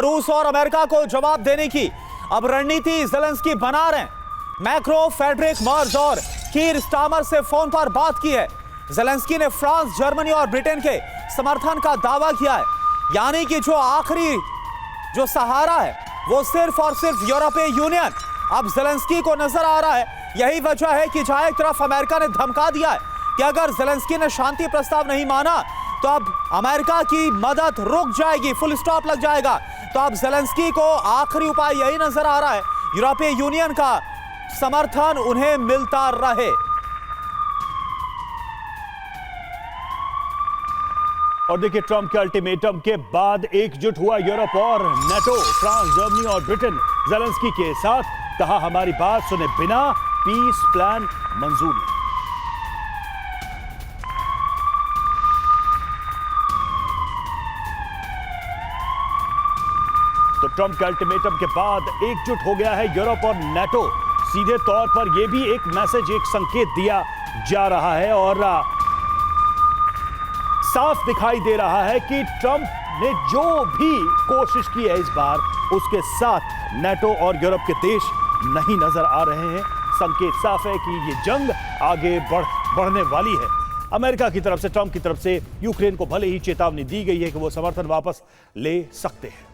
रूस और अमेरिका को जवाब देने की अब रणनीति ज़ेलेंस्की बना रहे हैं। मैक्रो, फेडरिक मर्ज और कीर स्टामर से फोन पर बात की है। ज़ेलेंस्की ने फ्रांस, जर्मनी और ब्रिटेन के समर्थन का दावा किया है, यानी कि जो आखिरी जो सहारा है वो सिर्फ और सिर्फ यूरोपीय यूनियन अब ज़ेलेंस्की को नजर आ रहा है। यही वजह है कि जहां एक तरफ अमेरिका ने धमका दिया है कि अगर ज़ेलेंस्की ने शांति प्रस्ताव नहीं माना तो अब अमेरिका की मदद रुक जाएगी, फुल स्टॉप लग जाएगा। तो अब ज़ेलेंस्की को आखिरी उपाय यही नजर आ रहा है, यूरोपीय यूनियन का समर्थन उन्हें मिलता रहे। और देखिए, ट्रंप के अल्टीमेटम के बाद एकजुट हुआ यूरोप और नेटो। फ्रांस, जर्मनी और ब्रिटेन ज़ेलेंस्की के साथ, कहा हमारी बात सुने बिना पीस प्लान मंजूर नहीं। तो ट्रंप के अल्टीमेटम के बाद एकजुट हो गया है यूरोप और नेटो। सीधे तौर पर यह भी एक मैसेज, एक संकेत दिया जा रहा है और साफ दिखाई दे रहा है कि ट्रंप ने जो भी कोशिश की है इस बार, उसके साथ नेटो और यूरोप के देश नहीं नजर आ रहे हैं। संकेत साफ है कि ये जंग आगे बढ़ने वाली है। अमेरिका की तरफ से, ट्रंप की तरफ से यूक्रेन को भले ही चेतावनी दी गई है कि वो समर्थन वापस ले सकते हैं।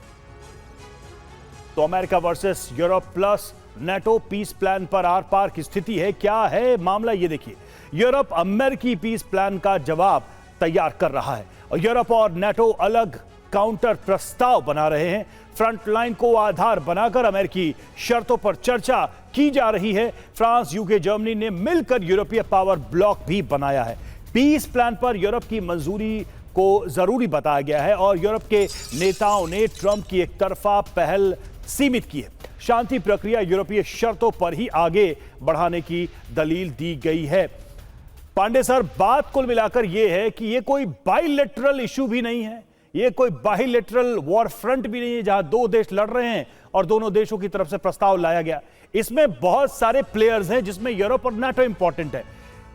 तो America versus Europe plus NATO peace plan पर आर पार की स्थिति है। क्या है मामला, ये देखिए। यूरोप अमेरिकी पीस प्लान का जवाब तैयार कर रहा है और यूरोप और नेटो अलग काउंटर प्रस्ताव बना रहे हैं। फ्रंटलाइन को आधार बनाकर अमेरिकी शर्तों पर चर्चा की जा रही है। फ्रांस, यूके, जर्मनी ने मिलकर यूरोपीय पावर ब्लॉक भी बनाया है। पीस प्लान पर यूरोप की मंजूरी को जरूरी बताया गया है और यूरोप के नेताओं ने ट्रंप की एक तरफा पहल सीमित की है। शांति प्रक्रिया यूरोपीय शर्तों पर ही आगे बढ़ाने की दलील दी गई है। पांडे सर, बात कुल मिलाकर यह है कि यह कोई बाइलेटरल इशू भी नहीं है, यह कोई बाइलेटरल वॉर फ्रंट भी नहीं है जहां दो देश लड़ रहे हैं और दोनों देशों की तरफ से प्रस्ताव लाया गया। इसमें बहुत सारे प्लेयर्स हैं जिसमें यूरोप और नेटो इंपॉर्टेंट है।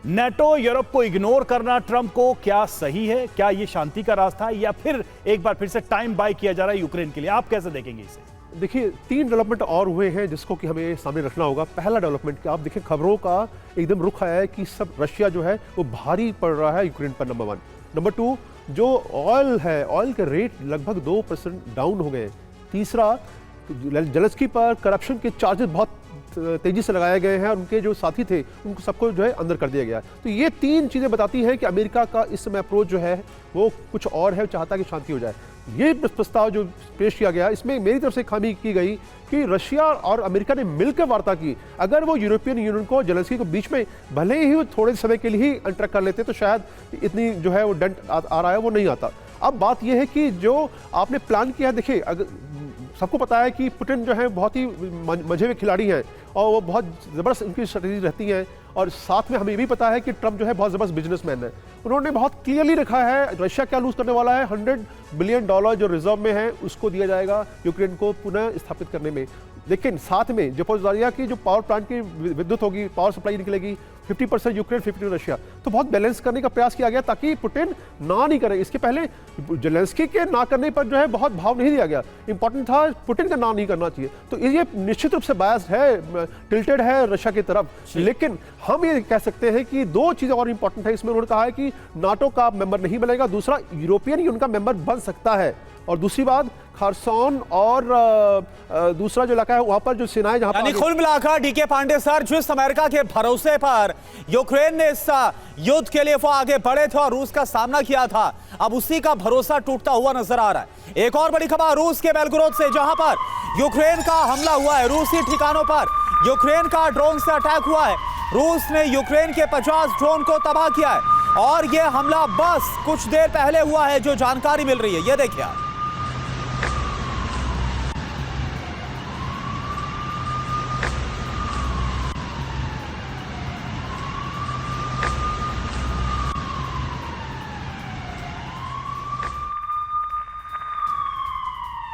नेटो यूरोप को इग्नोर करना ट्रंप को क्या सही है? क्या यह शांति का रास्ता है या फिर एक बार फिर से टाइम बाय किया जा रहा है यूक्रेन के लिए? आप कैसे देखेंगे इसे? देखिए, 3 डेवलपमेंट और हुए हैं जिसको कि हमें सामने रखना होगा। पहला डेवलपमेंट कि आप देखिए, खबरों का एकदम रुख आया है कि सब रशिया जो है वो भारी पड़ रहा है यूक्रेन पर, नंबर 1। नंबर 2, जो ऑयल है, ऑयल के रेट लगभग 2% डाउन हो गए। तीसरा, ज़ेलेंस्की पर करप्शन के चार्जेस बहुत तेजी से लगाए गए हैं और उनके जो साथी थे उनको सबको जो है अंदर कर दिया गया। तो ये 3 चीज़ें बताती हैं कि अमेरिका का इस समय अप्रोच जो है वो कुछ और है, चाहता है कि शांति हो जाए। ये प्रस्ताव जो पेश किया गया, इसमें मेरी तरफ से खामी की गई कि रशिया और अमेरिका ने मिलकर वार्ता की। अगर वो यूरोपियन यूनियन को, ज़ेलेंस्की को बीच में भले ही थोड़े समय के लिए ही इंटरेक्ट कर लेते तो शायद इतनी जो है वो डंट आ रहा है वो नहीं आता। अब बात यह है कि जो आपने प्लान किया है, देखिए, अगर सबको पता है कि पुतिन जो है बहुत ही मजे हुए खिलाड़ी हैं और वो बहुत ज़बरदस्त उनकी स्ट्रेटजी रहती है। और साथ में हमें ये भी पता है कि ट्रंप जो है बहुत ज़बरदस्त बिजनेसमैन है। उन्होंने बहुत क्लियरली रखा है रशिया क्या लूज करने वाला है। $100 बिलियन जो रिजर्व में है उसको दिया जाएगा यूक्रेन को पुनः स्थापित करने में। लेकिन साथ में ज़पोरिज़िया की जो पावर प्लांट की विद्युत होगी, पावर सप्लाई निकलेगी, 50% यूक्रेन, 50% रशिया। तो बहुत बैलेंस करने का प्रयास किया गया ताकि पुतिन ना नहीं करे। इसके पहले ज़ेलेंस्की के ना करने पर जो है बहुत भाव नहीं दिया गया, इंपॉर्टेंट था पुतिन का ना नहीं करना चाहिए। तो ये निश्चित रूप से बायस्ड है, टिल्टेड है रशिया की तरफ। लेकिन हम ये कह सकते हैं कि 2 चीज़ें और इंपॉर्टेंट है इसमें। उन्होंने कहा है कि नाटो का मेंबर नहीं बनेगा, दूसरा यूरोपियन यूनियन का मेंबर बन सकता है, और दूसरी बात खारसोन और दूसरा जो इलाका है वहां पर जो सेनाएं जहां यानी कुल मिलाकर डीके पांडे सर, जिस अमेरिका के भरोसे पर यूक्रेन ने इस युद्ध के लिए वो आगे बढ़े थे और रूस का सामना किया था, अब उसी का भरोसा टूटता हुआ नजर आ रहा है। एक और बड़ी खबर रूस के बेलग्रोद से, जहां पर यूक्रेन का हमला हुआ है। रूसी ठिकानों पर यूक्रेन का ड्रोन से अटैक हुआ है। रूस ने यूक्रेन के 50 ड्रोन को तबाह किया है और यह हमला बस कुछ देर पहले हुआ है, जो जानकारी मिल रही है। यह देखिए आप।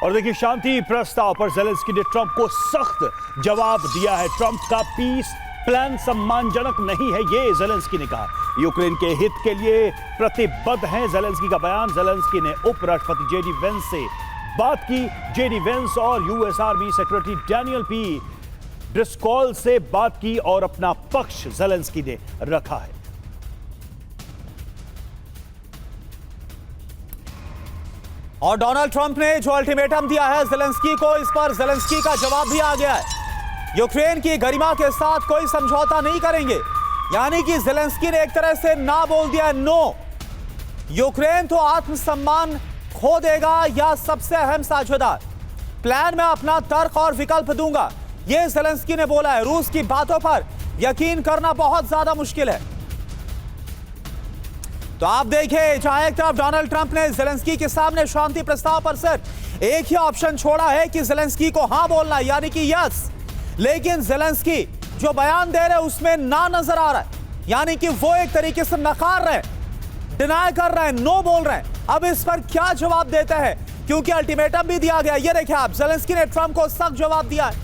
और देखिए, शांति प्रस्ताव पर ज़ेलेंस्की ने ट्रंप को सख्त जवाब दिया है। ट्रंप का पीस प्लान सम्मानजनक नहीं है, ये ज़ेलेंस्की ने कहा। यूक्रेन के हित के लिए प्रतिबद्ध हैं, ज़ेलेंस्की का बयान। ज़ेलेंस्की ने उपराष्ट्रपति जेडी वेंस से बात की जेडी वेंस और US army secretary Daniel P Driscoll से बात की और अपना पक्ष ज़ेलेंस्की ने रखा है। और डोनाल्ड ट्रंप ने जो अल्टीमेटम दिया है ज़ेलेंस्की को, इस पर ज़ेलेंस्की का जवाब भी आ गया है। यूक्रेन की गरिमा के साथ कोई समझौता नहीं करेंगे, यानी कि ज़ेलेंस्की ने एक तरह से ना बोल दिया, नो। यूक्रेन तो आत्मसम्मान खो देगा या सबसे अहम साझेदार, प्लान में अपना तर्क और विकल्प दूंगा, यह ज़ेलेंस्की ने बोला है। रूस की बातों पर यकीन करना बहुत ज्यादा मुश्किल है। तो आप देखिए, जहां एक तरफ डोनाल्ड ट्रंप ने ज़ेलेंस्की के सामने शांति प्रस्ताव पर सिर्फ एक ही ऑप्शन छोड़ा है कि ज़ेलेंस्की को हां बोलना, यानी कि यस, लेकिन ज़ेलेंस्की जो बयान दे रहे हैं उसमें ना नजर आ रहा है, यानी कि वो एक तरीके से नकार रहे हैं, डिनाई कर रहे हैं, नो बोल रहे हैं। अब इस पर क्या जवाब देते हैं, क्योंकि अल्टीमेटम भी दिया गया। ये देखिए आप, ज़ेलेंस्की ने ट्रंप को सख्त जवाब दिया है,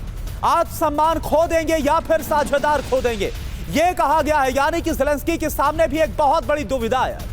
आत्मसम्मान खो देंगे या फिर साझेदार खो देंगे, यह कहा गया है। यानी कि ज़ेलेंस्की के सामने भी एक बहुत बड़ी दुविधा है।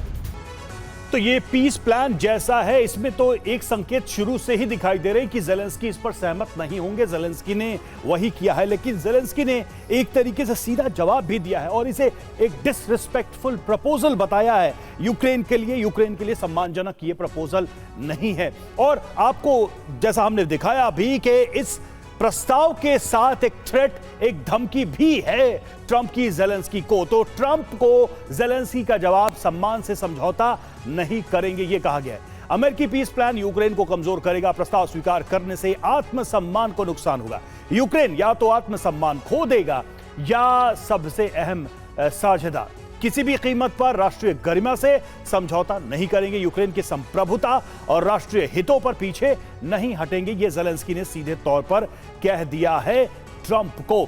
तो ये पीस प्लान जैसा है, इसमें तो एक संकेत शुरू से ही दिखाई दे रहे कि ज़ेलेंस्की इस पर सहमत नहीं होंगे। ज़ेलेंस्की ने वही किया है, लेकिन ज़ेलेंस्की ने एक तरीके से सीधा जवाब भी दिया है और इसे एक डिसरिस्पेक्टफुल प्रपोजल बताया है यूक्रेन के लिए। यूक्रेन के लिए सम्मानजनक ये प्रपोजल नहीं है। और आपको जैसा हमने दिखाया अभी कि इस प्रस्ताव के साथ एक थ्रेट, एक धमकी भी है ट्रंप की ज़ेलेंस्की को। तो ट्रंप को ज़ेलेंस्की का जवाब सम्मान से समझौता नहीं करेंगे, यह कहा गया है। अमेरिकी पीस प्लान यूक्रेन को कमजोर करेगा, प्रस्ताव स्वीकार करने से आत्मसम्मान को नुकसान होगा। यूक्रेन या तो आत्मसम्मान खो देगा या सबसे अहम साझेदार किसी भी कीमत पर राष्ट्रीय गरिमा से समझौता नहीं करेंगे। यूक्रेन की संप्रभुता और राष्ट्रीय हितों पर पीछे नहीं हटेंगे, यह ज़ेलेंस्की ने सीधे तौर पर कह दिया है ट्रंप को।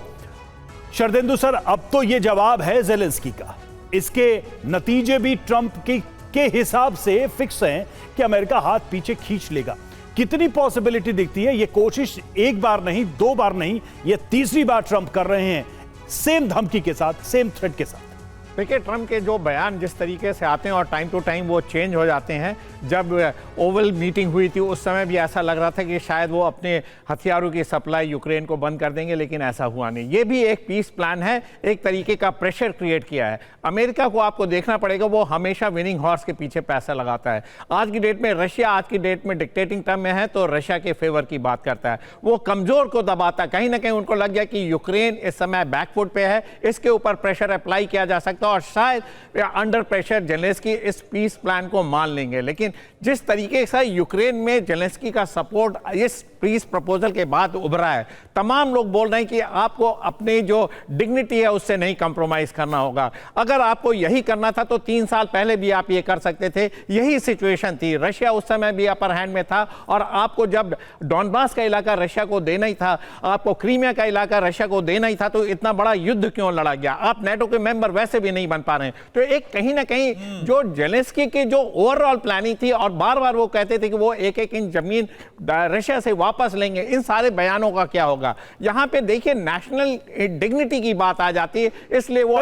शरदेंदु सर, अब तो यह जवाब है ज़ेलेंस्की का, इसके नतीजे भी ट्रंप के हिसाब से फिक्स हैं कि अमेरिका हाथ पीछे खींच लेगा। कितनी पॉसिबिलिटी दिखती है? यह कोशिश एक बार नहीं, दो बार नहीं, यह तीसरी बार ट्रंप कर रहे हैं, सेम धमकी के साथ, सेम थ्रेट के साथ। देखिए, ट्रंप के जो बयान जिस तरीके से आते हैं और टाइम टू टाइम वो चेंज हो जाते हैं। जब ओवल मीटिंग हुई थी उस समय भी ऐसा लग रहा था कि शायद वो अपने हथियारों की सप्लाई यूक्रेन को बंद कर देंगे, लेकिन ऐसा हुआ नहीं। ये भी एक पीस प्लान है, एक तरीके का प्रेशर क्रिएट किया है। अमेरिका को आपको देखना पड़ेगा, वो हमेशा विनिंग हॉर्स के पीछे पैसा लगाता है। आज की डेट में रशिया आज की डेट में डिक्टेटिंग टर्म में है तो रशिया के फेवर की बात करता है, वो कमजोर को दबाता है। कहीं ना कहीं उनको लग गया कि यूक्रेन इस समय बैकफुट पे है, इसके ऊपर प्रेशर अप्लाई किया जा सकता है और शायद अंडर प्रेशर ज़ेलेंस्की इस पीस प्लान को मान लेंगे। लेकिन जिस तरीके से यूक्रेन में ज़ेलेंस्की का सपोर्ट इस पीस प्रपोजल के बाद उभरा है, तमाम लोग बोल रहे हैं कि आपको अपनी जो डिग्निटी है उससे नहीं कॉम्प्रोमाइज करना होगा। अगर आपको यही करना था तो 3 साल पहले भी आप ये कर सकते थे, यही सिचुएशन थी। रशिया उस समय भी अपर हैंड में था और आपको जब डॉनबास का इलाका रशिया को देना ही था, आपको क्रीमिया का इलाका रशिया को देना ही था, तो इतना बड़ा युद्ध क्यों लड़ा गया? आप नेटो के मेंबर वैसे भी नहीं बन पा रहे हैं। तो एक कहीं ना कहीं जो ज़ेलेंस्की की जो ओवरऑल प्लानिंग थी, और बार बार वो कहते थे कि वो एक एक इंच जमीन रशिया से वापस लेंगे, इन सारे बयानों का क्या होगा? यहां पे देखिए नेशनल डिग्निटी की बात आ जाती है, इसलिए वो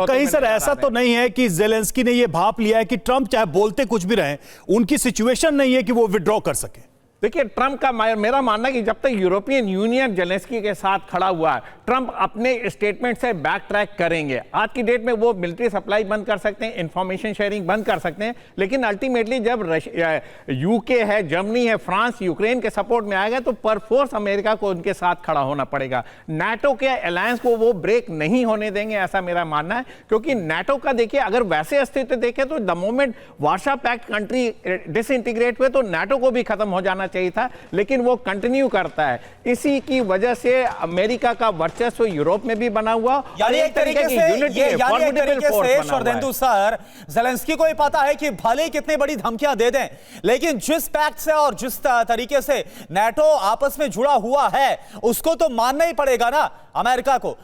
कहीं सर ऐसा तो नहीं है कि ज़ेलेंस्की ने ये भाप लिया है कि ट्रंप चाहे बोलते कुछ भी रहे, उनकी सिचुएशन नहीं है कि वो विड्रॉ कर सके। देखिए, ट्रंप का मेरा मानना है कि जब तक यूरोपियन यूनियन ज़ेलेंस्की के साथ खड़ा हुआ है, ट्रंप अपने स्टेटमेंट से बैक ट्रैक करेंगे। आज की डेट में वो मिलिट्री सप्लाई बंद कर सकते हैं, इंफॉर्मेशन शेयरिंग बंद कर सकते हैं, लेकिन अल्टीमेटली जब यूके है, जर्मनी है, फ्रांस यूक्रेन के सपोर्ट में आएगा तो पर फोर्स अमेरिका को उनके साथ खड़ा होना पड़ेगा। नाटो के अलायंस को वो ब्रेक नहीं होने देंगे, ऐसा मेरा मानना है। क्योंकि नाटो का देखिए, अगर वैसे अस्तित्व देखें तो the moment Warsaw pact country disintegrate हुए तो नाटो को भी खत्म हो जाना चाहिए था, लेकिन वो कंटिन्यू करता है। इसी की वजह से अमेरिका का वर्चस्व यूरोप में भी बना हुआ, यानी एक तरीके से शरदेंदु सर, ज़ेलेंस्की को ही पता है कि भले कितनी बड़ी धमकियां दे दें, लेकिन जिस पैक्ट से और जिस तरीके से नाटो आपस में जुड़ा हुआ है उसको तो मानना ही पड़ेगा ना अमेरिका को।